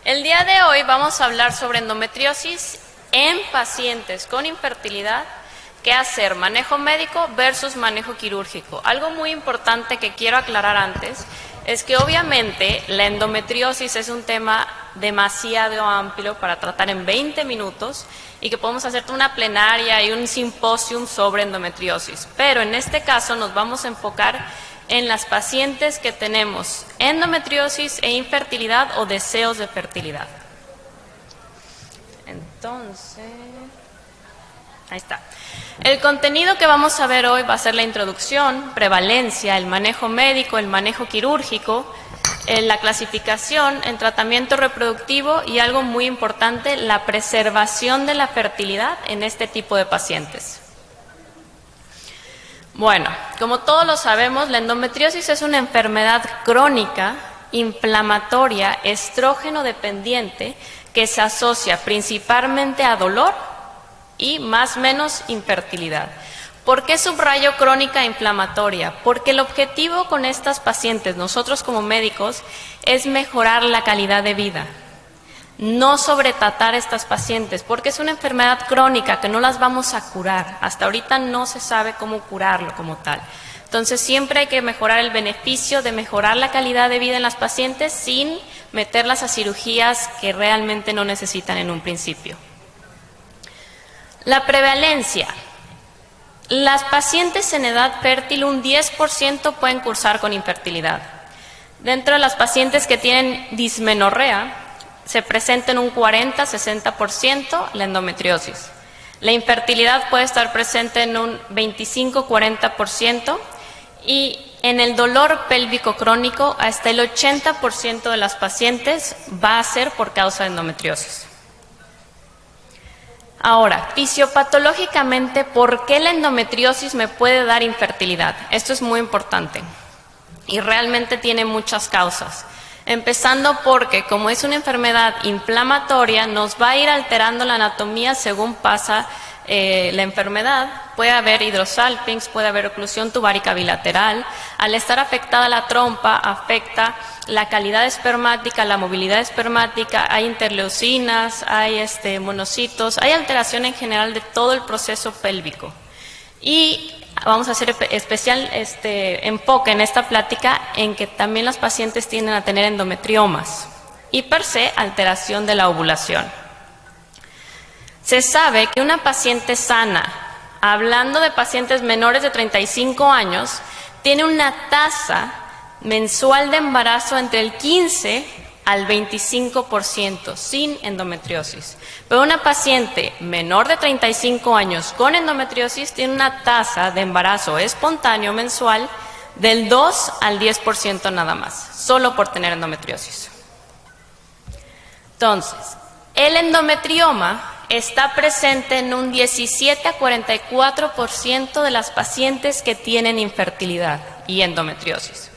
El día de hoy vamos a hablar sobre endometriosis en pacientes con infertilidad, qué hacer, manejo médico versus manejo quirúrgico. Algo muy importante que quiero aclarar antes es que obviamente la endometriosis es un tema demasiado amplio para tratar en 20 minutos y que podemos hacer una plenaria y un simposium sobre endometriosis. Pero en este caso nos vamos a enfocar en las pacientes que tenemos endometriosis e infertilidad o deseos de fertilidad. Entonces, ahí está. El contenido que vamos a ver hoy va a ser la introducción, prevalencia, el manejo médico, el manejo quirúrgico, la clasificación, el tratamiento reproductivo y algo muy importante, la preservación de la fertilidad en este tipo de pacientes. Bueno, como todos lo sabemos, la endometriosis es una enfermedad crónica, inflamatoria, estrógeno dependiente, que se asocia principalmente a dolor y más o menos infertilidad. ¿Por qué subrayo crónica e inflamatoria? Porque el objetivo con estas pacientes, nosotros como médicos, es mejorar la calidad de vida. No sobretratar a estas pacientes, porque es una enfermedad crónica que no las vamos a curar. Hasta ahorita no se sabe cómo curarlo como tal. Entonces siempre hay que mejorar el beneficio de mejorar la calidad de vida en las pacientes sin meterlas a cirugías que realmente no necesitan en un principio. La prevalencia. Las pacientes en edad fértil, un 10% pueden cursar con infertilidad. Dentro de las pacientes que tienen dismenorrea, se presenta en un 40-60% la endometriosis. La infertilidad puede estar presente en un 25-40% y en el dolor pélvico crónico hasta el 80% de las pacientes va a ser por causa de endometriosis. Ahora, fisiopatológicamente, ¿por qué la endometriosis me puede dar infertilidad? Esto es muy importante y realmente tiene muchas causas. Empezando porque, como es una enfermedad inflamatoria, nos va a ir alterando la anatomía según pasa la enfermedad. Puede haber hidrosalpinx, puede haber oclusión tubárica bilateral. Al estar afectada la trompa, afecta la calidad espermática, la movilidad espermática, hay interleucinas, hay monocitos, hay alteración en general de todo el proceso pélvico. Y vamos a hacer especial enfoque en esta plática en que también los pacientes tienden a tener endometriomas y per se alteración de la ovulación. Se sabe que una paciente sana, hablando de pacientes menores de 35 años, tiene una tasa mensual de embarazo entre el 15 al 25% sin endometriosis. Pero una paciente menor de 35 años con endometriosis tiene una tasa de embarazo espontáneo mensual del 2 al 10% nada más, solo por tener endometriosis. Entonces, el endometrioma está presente en un 17 a 44% de las pacientes que tienen infertilidad y endometriosis.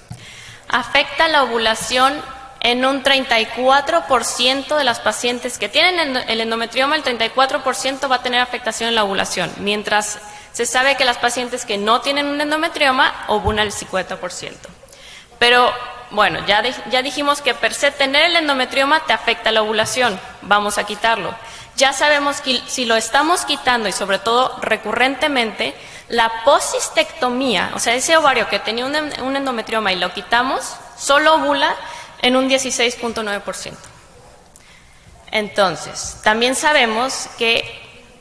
Afecta la ovulación en un 34% de las pacientes que tienen el endometrioma, el 34% va a tener afectación en la ovulación, mientras se sabe que las pacientes que no tienen un endometrioma ovulan el 50%. Pero bueno, ya dijimos que per se tener el endometrioma te afecta la ovulación, vamos a quitarlo. Ya sabemos que si lo estamos quitando y sobre todo recurrentemente, la poscistectomía, o sea, ese ovario que tenía un endometrioma y lo quitamos, solo ovula en un 16.9%. Entonces, también sabemos que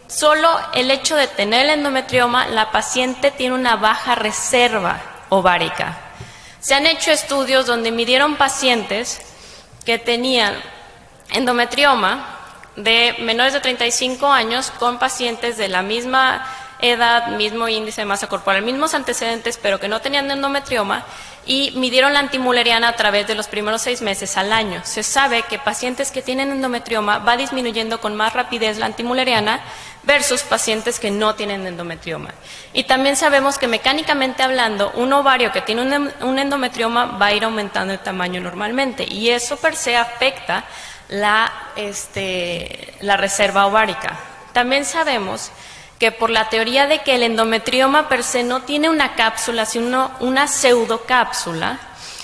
solo el hecho de tener el endometrioma, la paciente tiene una baja reserva ovárica. Se han hecho estudios donde midieron pacientes que tenían endometrioma de menores de 35 años con pacientes de la misma edad, mismo índice de masa corporal, mismos antecedentes, pero que no tenían endometrioma, y midieron la antimuleriana a través de los primeros 6 meses al año. Se sabe que pacientes que tienen endometrioma va disminuyendo con más rapidez la antimuleriana versus pacientes que no tienen endometrioma. Y también sabemos que mecánicamente hablando, un ovario que tiene un endometrioma va a ir aumentando el tamaño normalmente, y eso per se afecta la reserva ovárica. También sabemos que por la teoría de que el endometrioma per se no tiene una cápsula, sino una pseudocápsula,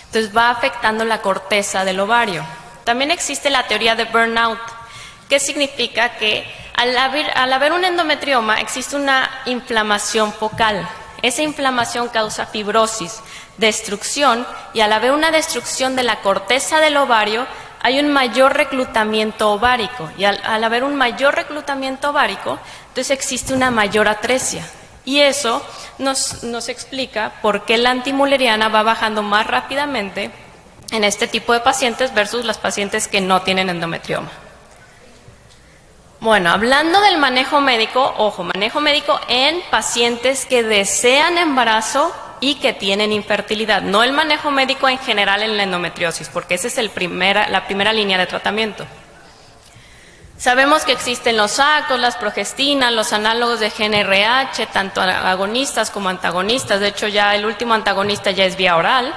entonces va afectando la corteza del ovario. También existe la teoría de burnout, que significa que al haber un endometrioma existe una inflamación focal. Esa inflamación causa fibrosis, destrucción, y al haber una destrucción de la corteza del ovario, hay un mayor reclutamiento ovárico. Y al haber un mayor reclutamiento ovárico, entonces existe una mayor atresia. Y eso nos explica por qué la antimülleriana va bajando más rápidamente en este tipo de pacientes versus las pacientes que no tienen endometrioma. Bueno, hablando del manejo médico, ojo, manejo médico en pacientes que desean embarazo y que tienen infertilidad, no el manejo médico en general en la endometriosis, porque esa es la primera línea de tratamiento. Sabemos que existen los sacos, las progestinas, los análogos de GnRH, tanto agonistas como antagonistas. De hecho, ya el último antagonista ya es vía oral.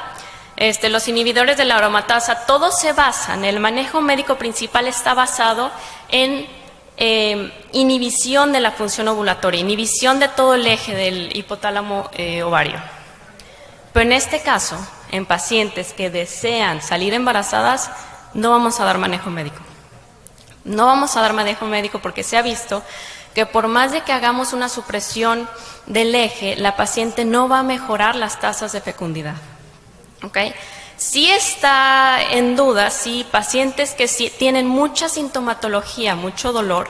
Los inhibidores de la aromatasa, todo se basan, el manejo médico principal está basado en inhibición de la función ovulatoria, inhibición de todo el eje del hipotálamo ovario. Pero en este caso, en pacientes que desean salir embarazadas, no vamos a dar manejo médico. No vamos a dar manejo médico porque se ha visto que por más de que hagamos una supresión del eje, la paciente no va a mejorar las tasas de fecundidad. ¿Okay? Sí está en duda si pacientes que tienen mucha sintomatología, mucho dolor,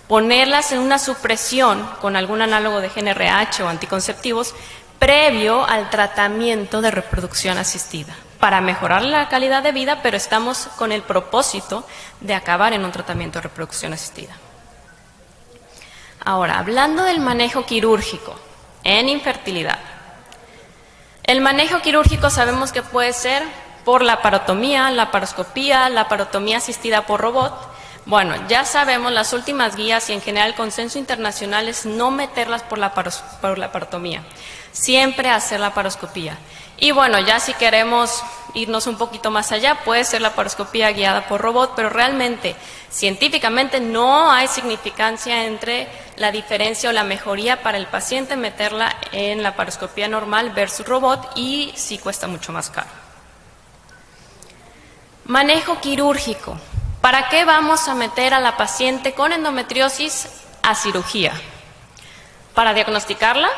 ponerlas en una supresión con algún análogo de GnRH o anticonceptivos previo al tratamiento de reproducción asistida, para mejorar la calidad de vida, pero estamos con el propósito de acabar en un tratamiento de reproducción asistida. Ahora, hablando del manejo quirúrgico en infertilidad. El manejo quirúrgico sabemos que puede ser por laparotomía, laparoscopía, laparotomía asistida por robot. Bueno, ya sabemos, las últimas guías y en general el consenso internacional es no meterlas por laparotomía, siempre hacer laparoscopía. Y bueno, ya si queremos irnos un poquito más allá, puede ser laparoscopía guiada por robot, pero realmente, científicamente, no hay significancia entre la diferencia o la mejoría para el paciente meterla en laparoscopía normal versus robot, y sí cuesta mucho más caro. Manejo quirúrgico. ¿Para qué vamos a meter a la paciente con endometriosis a cirugía? ¿Para diagnosticarla?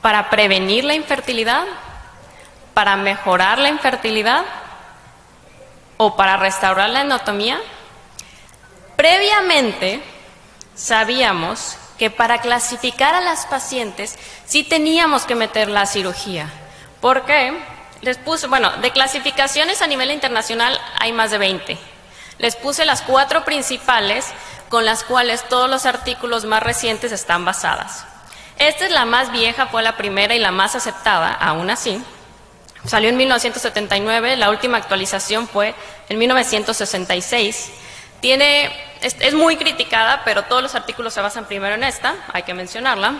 ¿Para prevenir la infertilidad? ¿Para mejorar la infertilidad? ¿O para restaurar la anatomía? Previamente sabíamos que para clasificar a las pacientes sí teníamos que meterla a cirugía. ¿Por qué? Les puse, bueno, de clasificaciones a nivel internacional hay más de 20. Les puse las 4 principales con las cuales todos los artículos más recientes están basadas. Esta es la más vieja, fue la primera y la más aceptada, aún así. Salió en 1979, la última actualización fue en 1966. Es muy criticada, pero todos los artículos se basan primero en esta, hay que mencionarla.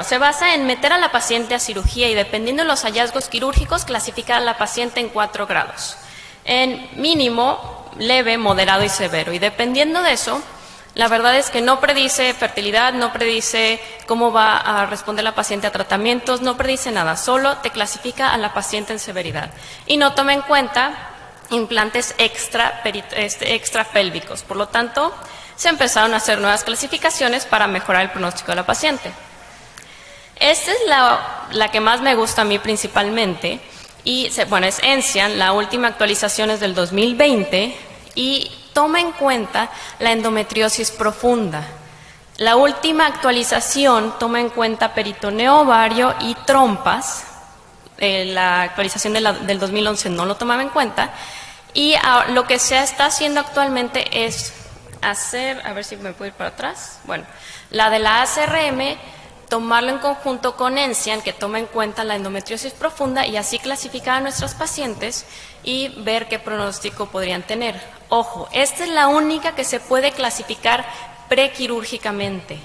Se basa en meter a la paciente a cirugía y dependiendo de los hallazgos quirúrgicos, clasificar a la paciente en 4 grados. En mínimo, leve, moderado y severo. Y dependiendo de eso, la verdad es que no predice fertilidad, no predice cómo va a responder la paciente a tratamientos, no predice nada, solo te clasifica a la paciente en severidad. Y no toma en cuenta implantes extrapélvicos. Por lo tanto, se empezaron a hacer nuevas clasificaciones para mejorar el pronóstico de la paciente. Esta es la que más me gusta a mí principalmente, y es ENSIAN, la última actualización es del 2020, y toma en cuenta la endometriosis profunda. La última actualización toma en cuenta peritoneo, ovario y trompas. La actualización del 2011 no lo tomaba en cuenta, y lo que se está haciendo actualmente es hacer, a ver si me puedo ir para atrás, la de la ACRM, tomarlo en conjunto con ENSIAN, que toma en cuenta la endometriosis profunda, y así clasificar a nuestras pacientes y ver qué pronóstico podrían tener. Ojo, esta es la única que se puede clasificar prequirúrgicamente.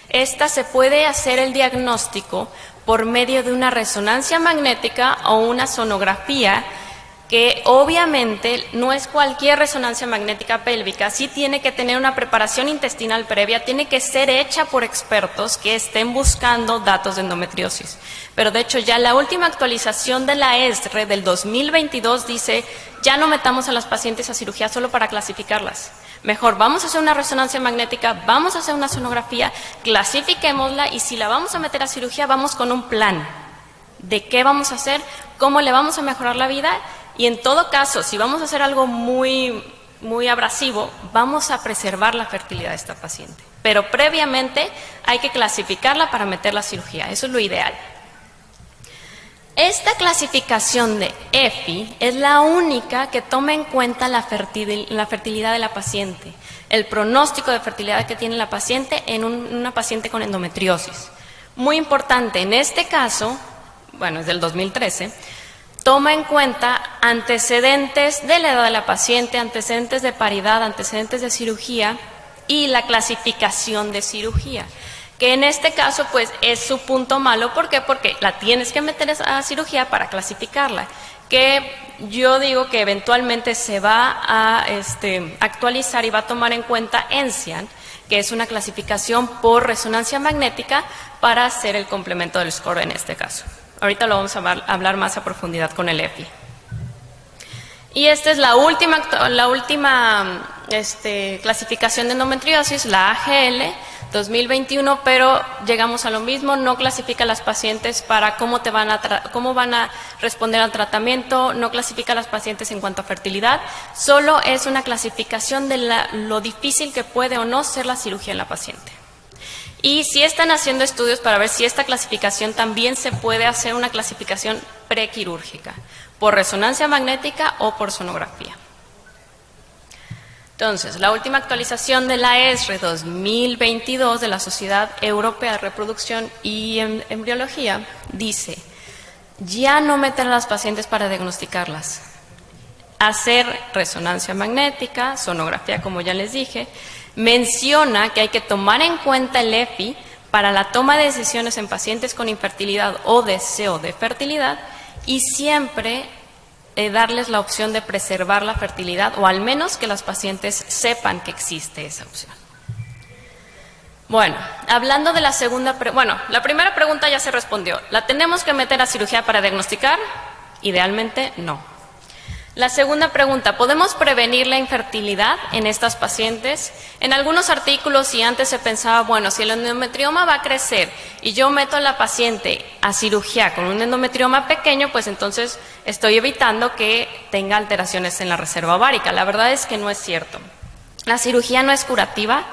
Esta se puede hacer el diagnóstico por medio de una resonancia magnética o una sonografía que obviamente no es cualquier resonancia magnética pélvica, sí tiene que tener una preparación intestinal previa, tiene que ser hecha por expertos que estén buscando datos de endometriosis. Pero de hecho ya la última actualización de la ESRE del 2022 dice, ya no metamos a las pacientes a cirugía solo para clasificarlas. Mejor vamos a hacer una resonancia magnética, vamos a hacer una sonografía, clasifiquémosla y si la vamos a meter a cirugía vamos con un plan de qué vamos a hacer, cómo le vamos a mejorar la vida. Y en todo caso, si vamos a hacer algo muy abrasivo, vamos a preservar la fertilidad de esta paciente. Pero previamente hay que clasificarla para meterla a cirugía, eso es lo ideal. Esta clasificación de EFI es la única que toma en cuenta la fertilidad de la paciente, el pronóstico de fertilidad que tiene la paciente en una paciente con endometriosis. Muy importante, en este caso, bueno, es del 2013, toma en cuenta antecedentes de la edad de la paciente, antecedentes de paridad, antecedentes de cirugía y la clasificación de cirugía, que en este caso pues es su punto malo. ¿Por qué? Porque la tienes que meter a cirugía para clasificarla, que yo digo que eventualmente se va a actualizar y va a tomar en cuenta ENSIAN, que es una clasificación por resonancia magnética para hacer el complemento del score en este caso. Ahorita lo vamos a hablar más a profundidad con el EFI. Y esta es la última clasificación de endometriosis, la AGL 2021, pero llegamos a lo mismo, no clasifica a las pacientes para cómo van a responder al tratamiento, no clasifica a las pacientes en cuanto a fertilidad, solo es una clasificación de lo difícil que puede o no ser la cirugía en la paciente. Y sí están haciendo estudios para ver si esta clasificación también se puede hacer una clasificación prequirúrgica, por resonancia magnética o por sonografía. Entonces, la última actualización de la ESRE 2022 de la Sociedad Europea de Reproducción y Embriología dice, ya no meter a las pacientes para diagnosticarlas, hacer resonancia magnética, sonografía como ya les dije. Menciona que hay que tomar en cuenta el EFI para la toma de decisiones en pacientes con infertilidad o deseo de fertilidad y siempre darles la opción de preservar la fertilidad o al menos que las pacientes sepan que existe esa opción. Bueno, hablando de la la primera pregunta ya se respondió. ¿La tenemos que meter a cirugía para diagnosticar? Idealmente no. La segunda pregunta, ¿podemos prevenir la infertilidad en estas pacientes? En algunos artículos, y antes se pensaba, bueno, si el endometrioma va a crecer y yo meto a la paciente a cirugía con un endometrioma pequeño, pues entonces estoy evitando que tenga alteraciones en la reserva ovárica. La verdad es que no es cierto. La cirugía no es curativa.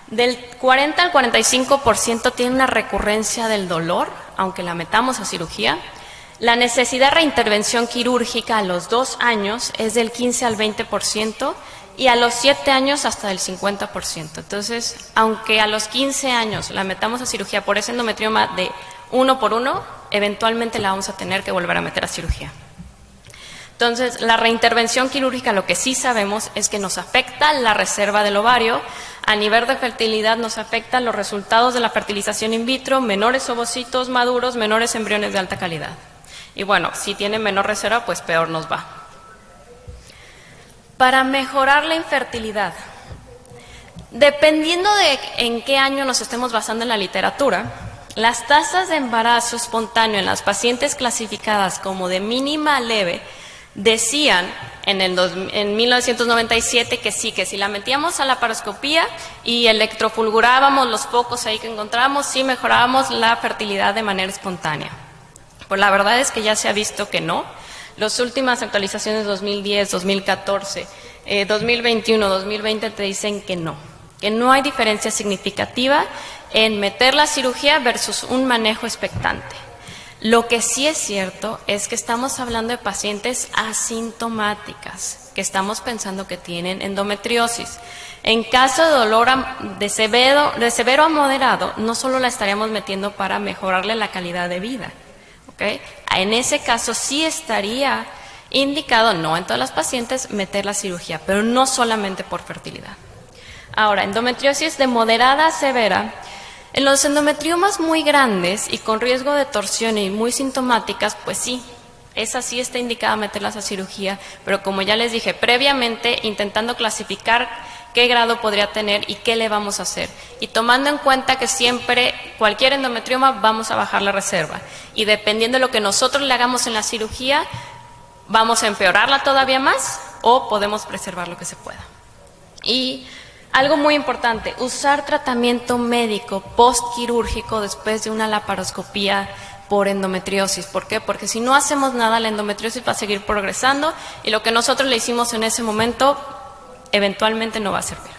Del 40 al 45% tiene una recurrencia del dolor, aunque la metamos a cirugía. La necesidad de reintervención quirúrgica a los 2 años es del 15 al 20% y a los 7 años hasta del 50%. Entonces, aunque a los 15 años la metamos a cirugía por ese endometrioma de 1 por 1, eventualmente la vamos a tener que volver a meter a cirugía. Entonces, la reintervención quirúrgica, lo que sí sabemos es que nos afecta la reserva del ovario, a nivel de fertilidad nos afecta los resultados de la fertilización in vitro, menores ovocitos maduros, menores embriones de alta calidad. Y bueno, si tiene menor reserva, pues peor nos va. Para mejorar la infertilidad, dependiendo de en qué año nos estemos basando en la literatura, las tasas de embarazo espontáneo en las pacientes clasificadas como de mínima a leve decían en 1997 que sí, que si la metíamos a la laparoscopía y electrofulgurábamos los focos ahí que encontrábamos, sí mejorábamos la fertilidad de manera espontánea. Pues la verdad es que ya se ha visto que no. Las últimas actualizaciones 2010, 2014, 2021, 2020 te dicen que no hay diferencia significativa en meter la cirugía versus un manejo expectante. Lo que sí es cierto es que estamos hablando de pacientes asintomáticas, que estamos pensando que tienen endometriosis. En caso de dolor de severo a moderado, no solo la estaríamos metiendo para mejorarle la calidad de vida, ¿okay? En ese caso sí estaría indicado, no en todas las pacientes, meter la cirugía, pero no solamente por fertilidad. Ahora, endometriosis de moderada a severa. En los endometriomas muy grandes y con riesgo de torsión y muy sintomáticas, pues sí, esa sí está indicada meterlas a cirugía, pero como ya les dije previamente, intentando clasificar qué grado podría tener y qué le vamos a hacer. Y tomando en cuenta que siempre, cualquier endometrioma, vamos a bajar la reserva. Y dependiendo de lo que nosotros le hagamos en la cirugía, vamos a empeorarla todavía más o podemos preservar lo que se pueda. Y algo muy importante, usar tratamiento médico postquirúrgico después de una laparoscopía por endometriosis. ¿Por qué? Porque si no hacemos nada, la endometriosis va a seguir progresando y lo que nosotros le hicimos en ese momento eventualmente no va a servir.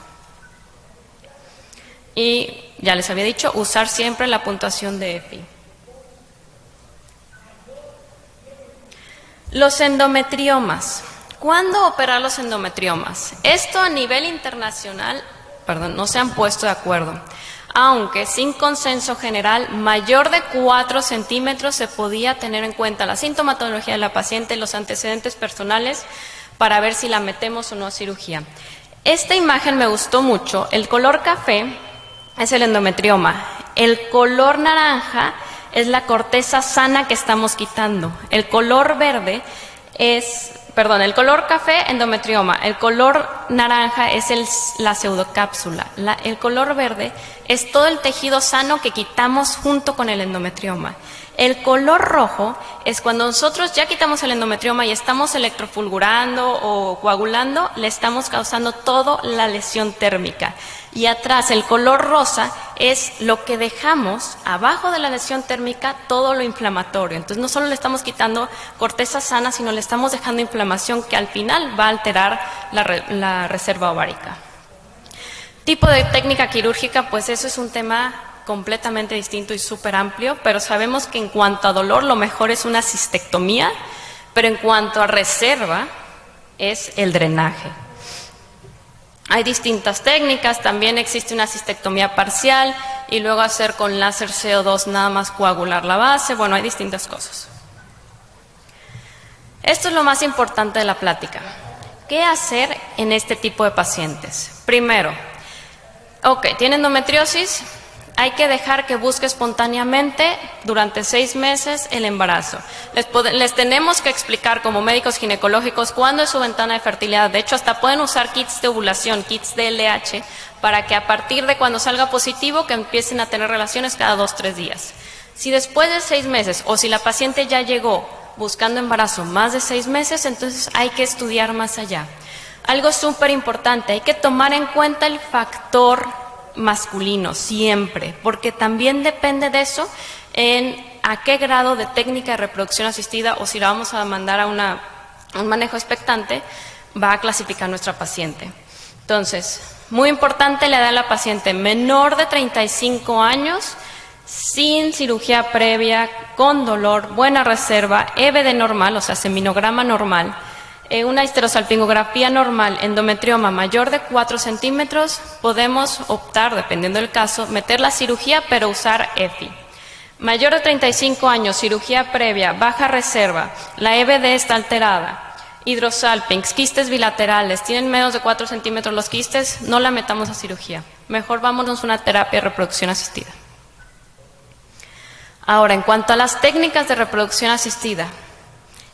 Y ya les había dicho, usar siempre la puntuación de EFI. Los endometriomas. ¿Cuándo operar los endometriomas? Esto a nivel internacional, no se han puesto de acuerdo. Aunque sin consenso general, mayor de 4 centímetros se podía tener en cuenta la sintomatología de la paciente, los antecedentes personales, para ver si la metemos o no a cirugía. Esta imagen me gustó mucho. El color café es el endometrioma. El color naranja es la corteza sana que estamos quitando. El color verde es, el color café, endometrioma. El color naranja es la pseudocápsula. El color verde es todo el tejido sano que quitamos junto con el endometrioma. El color rojo es cuando nosotros ya quitamos el endometrioma y estamos electrofulgurando o coagulando, le estamos causando toda la lesión térmica. Y atrás, el color rosa es lo que dejamos abajo de la lesión térmica, todo lo inflamatorio. Entonces no solo le estamos quitando corteza sana, sino le estamos dejando inflamación que al final va a alterar la reserva ovárica. Tipo de técnica quirúrgica, pues eso es un tema completamente distinto y súper amplio, pero sabemos que en cuanto a dolor lo mejor es una cistectomía, pero en cuanto a reserva es el drenaje. Hay distintas técnicas, también existe una cistectomía parcial y luego hacer con láser CO2 nada más coagular la base, bueno, hay distintas cosas. Esto es lo más importante de la plática. ¿Qué hacer en este tipo de pacientes? Primero, tiene endometriosis. Hay que dejar que busque espontáneamente durante 6 meses el embarazo. Les tenemos que explicar como médicos ginecológicos cuándo es su ventana de fertilidad. De hecho, hasta pueden usar kits de ovulación, kits de LH, para que a partir de cuando salga positivo, que empiecen a tener relaciones cada 2-3 días. Si después de 6 meses o si la paciente ya llegó buscando embarazo más de 6 meses, entonces hay que estudiar más allá. Algo súper importante, hay que tomar en cuenta el factor masculino siempre, porque también depende de eso en a qué grado de técnica de reproducción asistida o si la vamos a mandar a un manejo expectante, va a clasificar nuestra paciente. Entonces, muy importante la edad de la paciente, menor de 35 años, sin cirugía previa, con dolor, buena reserva, EBD normal, o sea, seminograma normal, una histerosalpingografía normal, endometrioma mayor de 4 centímetros, podemos optar, dependiendo del caso, meter la cirugía pero usar EFI. Mayor de 35 años, cirugía previa, baja reserva, la EBD está alterada, hidrosalpinx, quistes bilaterales, tienen menos de 4 centímetros los quistes, no la metamos a cirugía. Mejor vámonos a una terapia de reproducción asistida. Ahora, en cuanto a las técnicas de reproducción asistida,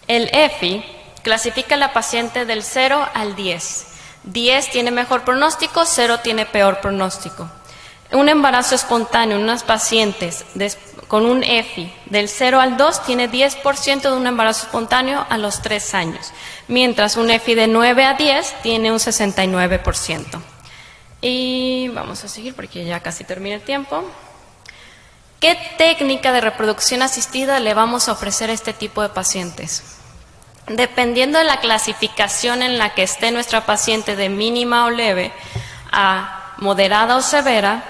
el EFI clasifica a la paciente del 0 al 10. 10 tiene mejor pronóstico, 0 tiene peor pronóstico. Un embarazo espontáneo en unas pacientes con un EFI del 0 al 2 tiene 10% de un embarazo espontáneo a los 3 años, mientras un EFI de 9 a 10 tiene un 69%. Y vamos a seguir porque ya casi termina el tiempo. ¿Qué técnica de reproducción asistida le vamos a ofrecer a este tipo de pacientes? Dependiendo de la clasificación en la que esté nuestra paciente de mínima o leve a moderada o severa,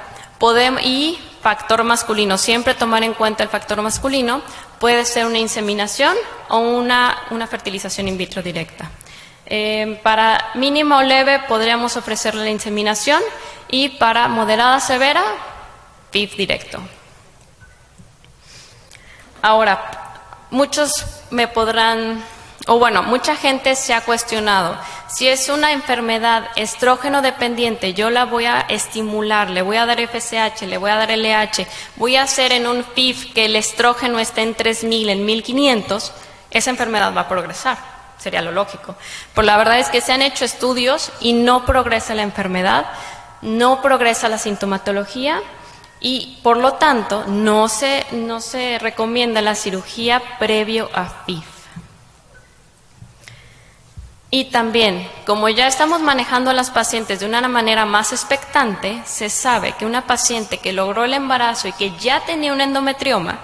y factor masculino, siempre tomar en cuenta el factor masculino, puede ser una inseminación o una fertilización in vitro directa. Para mínima o leve podríamos ofrecerle la inseminación y para moderada severa, PIF directo. Ahora, muchos me podrán... mucha gente se ha cuestionado, si es una enfermedad estrógeno dependiente, yo la voy a estimular, le voy a dar FSH, le voy a dar LH, voy a hacer en un PIF que el estrógeno esté en 3000, en 1500, esa enfermedad va a progresar, sería lo lógico. Pero la verdad es que se han hecho estudios y no progresa la enfermedad, no progresa la sintomatología y por lo tanto no se recomienda la cirugía previo a FIF. Y también, como ya estamos manejando a las pacientes de una manera más expectante, se sabe que una paciente que logró el embarazo y que ya tenía un endometrioma,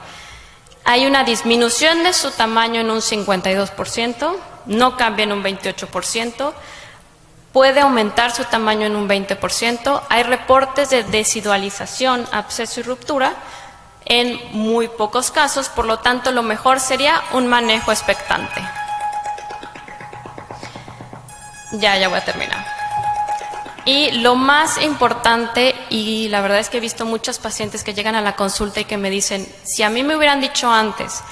hay una disminución de su tamaño en un 52%, no cambia en un 28%, puede aumentar su tamaño en un 20%, hay reportes de desidualización, absceso y ruptura en muy pocos casos, por lo tanto lo mejor sería un manejo expectante. Ya voy a terminar. Y lo más importante, y la verdad es que he visto muchos pacientes que llegan a la consulta y que me dicen, si a mí me hubieran dicho antes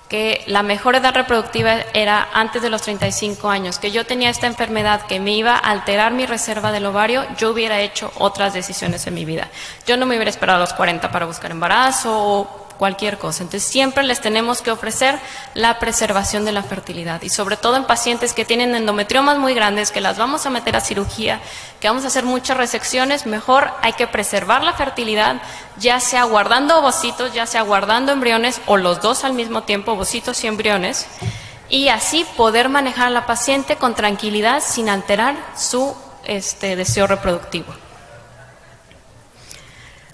que la mejor edad reproductiva era antes de los 35 años, que yo tenía esta enfermedad que me iba a alterar mi reserva del ovario, yo hubiera hecho otras decisiones en mi vida. Yo no me hubiera esperado a los 40 para buscar embarazo o cualquier cosa. Entonces siempre les tenemos que ofrecer la preservación de la fertilidad y sobre todo en pacientes que tienen endometriomas muy grandes, que las vamos a meter a cirugía, que vamos a hacer muchas resecciones, mejor hay que preservar la fertilidad, ya sea guardando ovocitos, ya sea guardando embriones o los dos al mismo tiempo, ovocitos y embriones, y así poder manejar a la paciente con tranquilidad sin alterar su deseo reproductivo.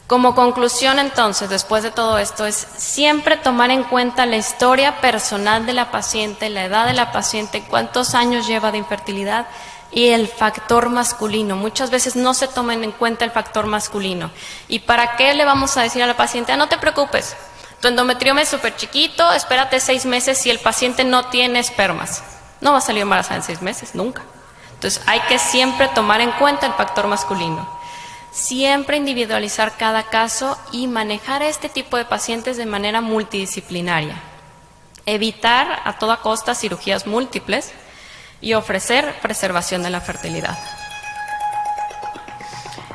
Como conclusión, entonces, después de todo esto, es siempre tomar en cuenta la historia personal de la paciente, la edad de la paciente, cuántos años lleva de infertilidad y el factor masculino. Muchas veces no se toma en cuenta el factor masculino. ¿Y para qué le vamos a decir a la paciente? No te preocupes, tu endometrioma es súper chiquito, espérate 6 meses si el paciente no tiene espermas. No va a salir embarazada en 6 meses, nunca. Entonces, hay que siempre tomar en cuenta el factor masculino. Siempre individualizar cada caso y manejar a este tipo de pacientes de manera multidisciplinaria. Evitar a toda costa cirugías múltiples y ofrecer preservación de la fertilidad.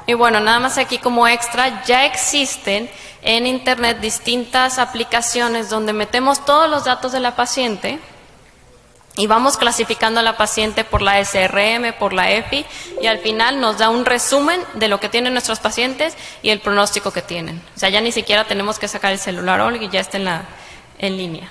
Y bueno, nada más aquí como extra, ya existen en internet distintas aplicaciones donde metemos todos los datos de la paciente y vamos clasificando a la paciente por la SRM, por la EPI, y al final nos da un resumen de lo que tienen nuestros pacientes y el pronóstico que tienen. O sea, ya ni siquiera tenemos que sacar el celular, Olga, y ya está en línea.